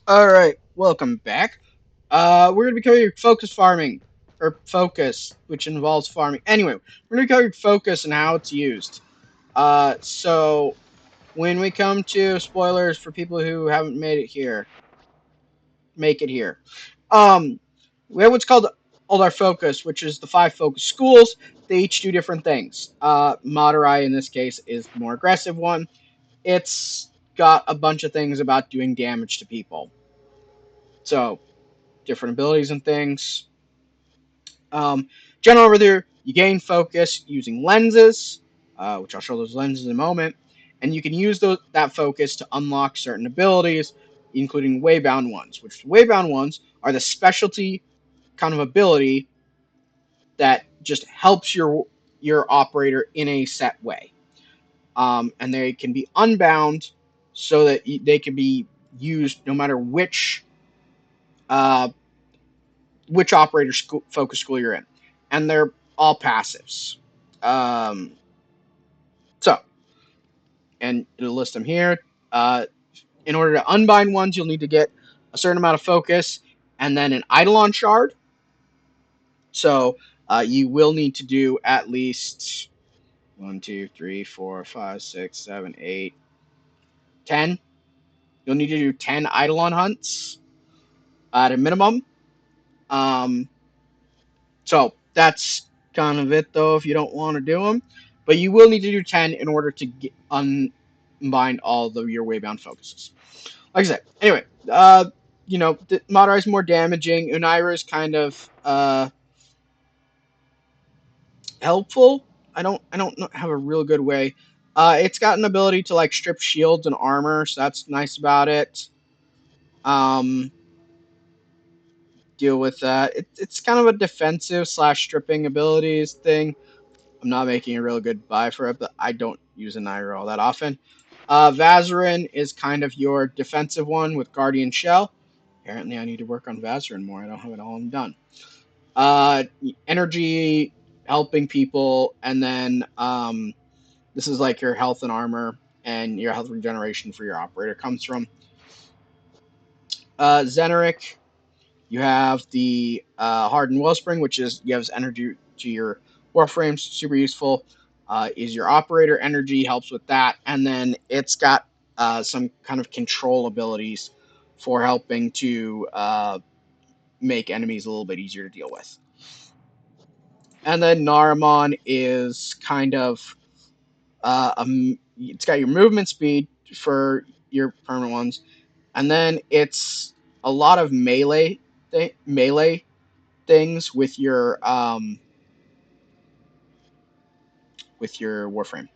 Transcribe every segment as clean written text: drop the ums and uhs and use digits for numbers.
Alright, welcome back. We're gonna be covering focus farming, or focus, which involves farming. Anyway, we're gonna be covering focus and how it's used. So when we come to spoilers for people who haven't made it here, make it here. Um, we have what's called our focus, which is the 5 focus schools. They each do different things. Madurai in this case is the more aggressive one. It's got a bunch of things about doing damage to people. So different abilities and things. Um, General over there, you gain focus using lenses, which I'll show those lenses in a moment, and you can use that focus to unlock certain abilities, including waybound ones. Which waybound ones are the specialty kind of ability that just helps your operator in a set way, and they can be unbound so that they can be used no matter uh, which focus school you're in, and they're all passives. Um, so, and it'll list them here. Uh, in order to unbind ones, you'll need to get a certain amount of focus and then an Eidolon shard. So you will need to do at least 1, 2, 3, 4, 5, 6, 7, 8, 10. You'll need to do 10 Eidolon hunts at a minimum. Um, So that's kind of it, though, if you don't want to do them. But you will need to do 10 in order to unbind all of your waybound focuses. Like I said, anyway, Madara is more damaging. Unaira is kind of helpful. I don't have a real good way. It's got an ability to like strip shields and armor, so that's nice about it. Um, Deal with that. It's kind of a defensive slash stripping abilities thing. I'm not making a real good buy for it, but I don't use a Nairo all that often. Vazarin is kind of your defensive one with Guardian Shell. Apparently, I need to work on Vazarin more. I don't have it all done. Uh, Energy, helping people, and then this is like your health and armor and your health regeneration for your operator comes from. Zeneric, you have the Hardened Wellspring, which is gives energy to your Warframes, super useful. Is your operator energy, helps with that, and then it's got some kind of control abilities for helping to make enemies a little bit easier to deal with. And then Naramon is kind of it's got your movement speed for your permanent ones, and then it's a lot of melee things with your Warframe,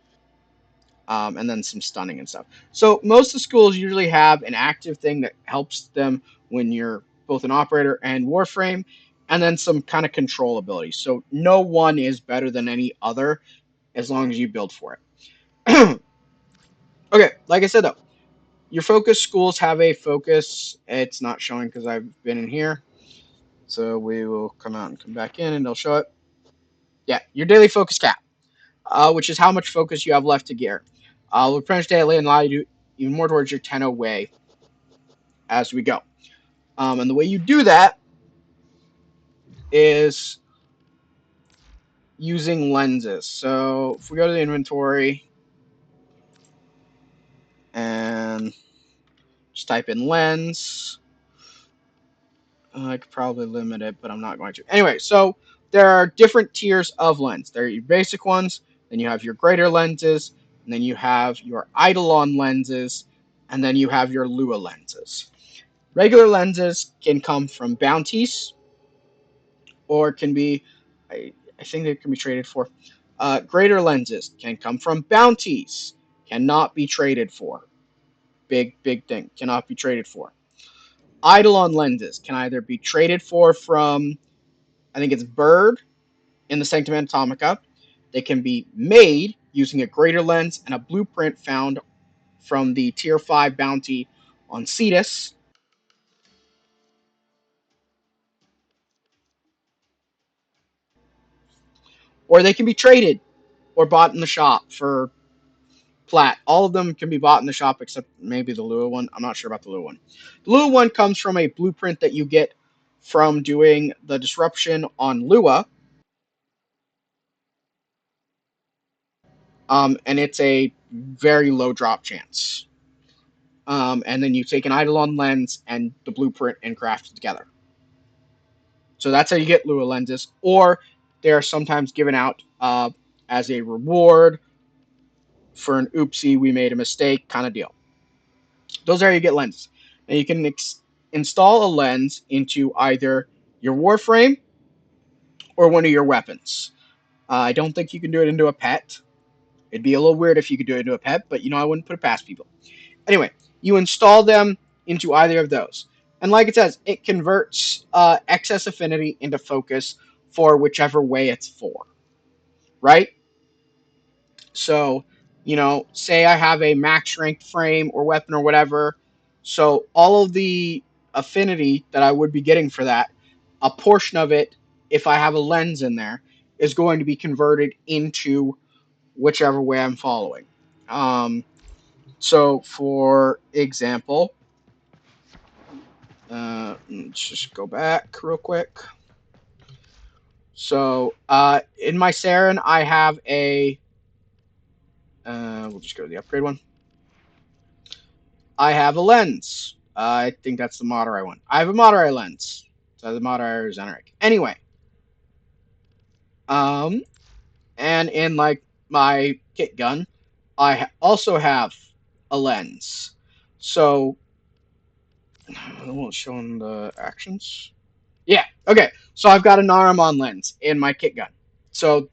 and then some stunning and stuff. So most of the schools usually have an active thing that helps them when you're both an operator and Warframe, and then some kind of control abilities. So no one is better than any other as long as you build for it. Okay, like I said though, your focus schools have a focus. It's not showing because I've been in here. So we will come out and come back in and they'll show it. Yeah, your daily focus cap, which is how much focus you have left to gear. Will replenish daily and allow you to even more towards your 10 way as we go. And the way you do that is using lenses. So if we go to the inventory and just type in lens, I could probably limit it, but I'm not going to. Anyway, so there are different tiers of lens. There are your basic ones, then you have your greater lenses, and then you have your Eidolon lenses, and then you have your Lua lenses. Regular lenses can come from bounties, or can be, I think they can be traded for. Greater lenses can come from bounties, cannot be traded for. Big thing, cannot be traded for. Eidolon lenses can either be traded for from, I think it's Bird in the Sanctum Anatomica. They can be made using a greater lens and a blueprint found from the Tier 5 bounty on Cetus. Or they can be traded or bought in the shop for Plat. All of them can be bought in the shop except maybe the Lua one. I'm not sure about the Lua one. The Lua one comes from a blueprint that you get from doing the disruption on Lua, and it's a very low drop chance. And then you take an Eidolon lens and the blueprint and craft it together. So that's how you get Lua lenses, or they are sometimes given out as a reward for an oopsie, we made a mistake kind of deal. Those are how you get lenses. And you can install a lens into either your Warframe or one of your weapons. I don't think you can do it into a pet. It'd be a little weird if you could do it into a pet, but I wouldn't put it past people. Anyway, you install them into either of those. And like it says, it converts excess affinity into focus for whichever way it's for, right? So, say I have a max strength frame or weapon or whatever. So, all of the affinity that I would be getting for that, a portion of it, if I have a lens in there, is going to be converted into whichever way I'm following. So, for example, let's just go back real quick. So, in my Saren, I have a. We'll just go to the upgrade one. I have a lens. I think that's the Madurai one. I have a Madurai lens. So the Madurai is Zeneric. Anyway, and in like my kit gun, I also have a lens. So, I won't show them the actions. Yeah, okay. So I've got a Naramon lens in my kit gun. So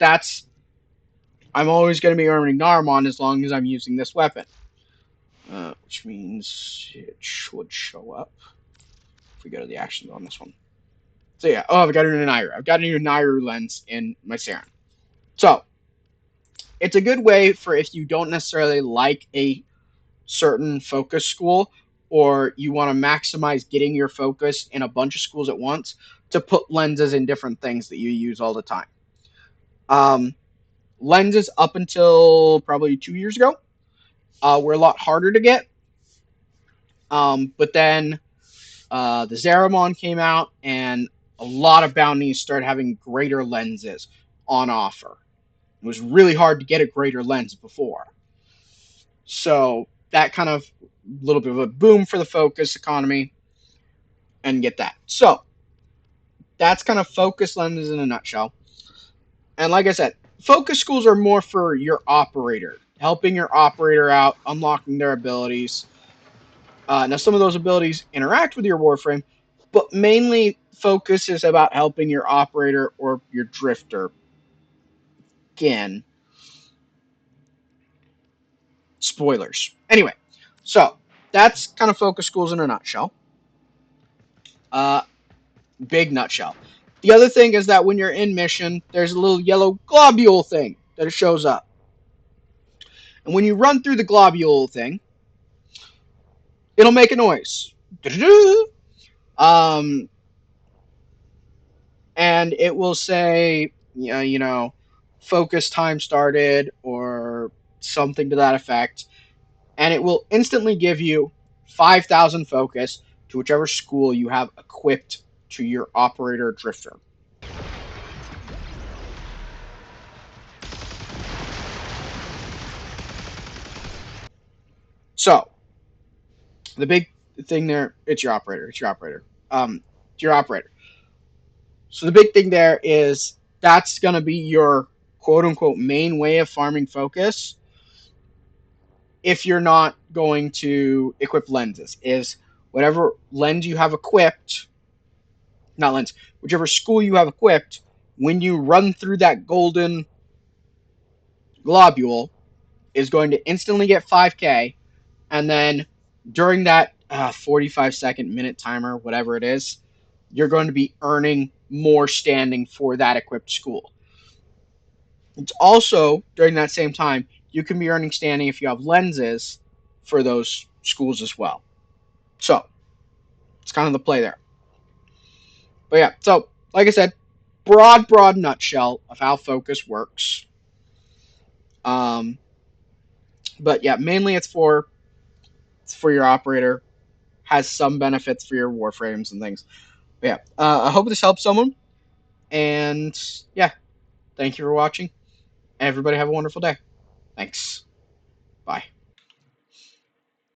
I'm always going to be earning Naramon as long as I'm using this weapon. Which means it should show up if we go to the actions on this one. So yeah, I've got a new Nairu. I've got a new Nairu lens in my Saren. So it's a good way for if you don't necessarily like a certain focus school or you want to maximize getting your focus in a bunch of schools at once to put lenses in different things that you use all the time. Lenses up until probably 2 years ago were a lot harder to get. But then the Zeramon came out, and a lot of bounties started having greater lenses on offer. It was really hard to get a greater lens before. So that kind of little bit of a boom for the focus economy and get that. So that's kind of focus lenses in a nutshell. And like I said, focus schools are more for your operator, helping your operator out, unlocking their abilities. Now, some of those abilities interact with your Warframe, but mainly focus is about helping your operator or your drifter. Again, spoilers. Anyway, so that's kind of focus schools in a nutshell. Uh, Big nutshell. The other thing is that when you're in mission, there's a little yellow globule thing that it shows up. And when you run through the globule thing, it'll make a noise. Um, and it will say, focus time started or something to that effect. And it will instantly give you 5,000 focus to whichever school you have equipped to your operator drifter. So, the big thing there, it's your operator. It's your operator. It's your operator. So, the big thing there is that's going to be your quote unquote main way of farming focus if you're not going to equip lenses. Is whatever lens you have equipped, not lens, whichever school you have equipped, when you run through that golden globule, is going to instantly get 5k, and then during that 45-second minute timer, whatever it is, you're going to be earning more standing for that equipped school. It's also during that same time you can be earning standing if you have lenses for those schools as well. So it's kind of the play there. But yeah, so like I said, broad nutshell of how focus works. Um, But yeah, mainly it's for your operator. Has some benefits for your warframes and things. But yeah, I hope this helps someone. And yeah, thank you for watching. Everybody have a wonderful day. Thanks. Bye.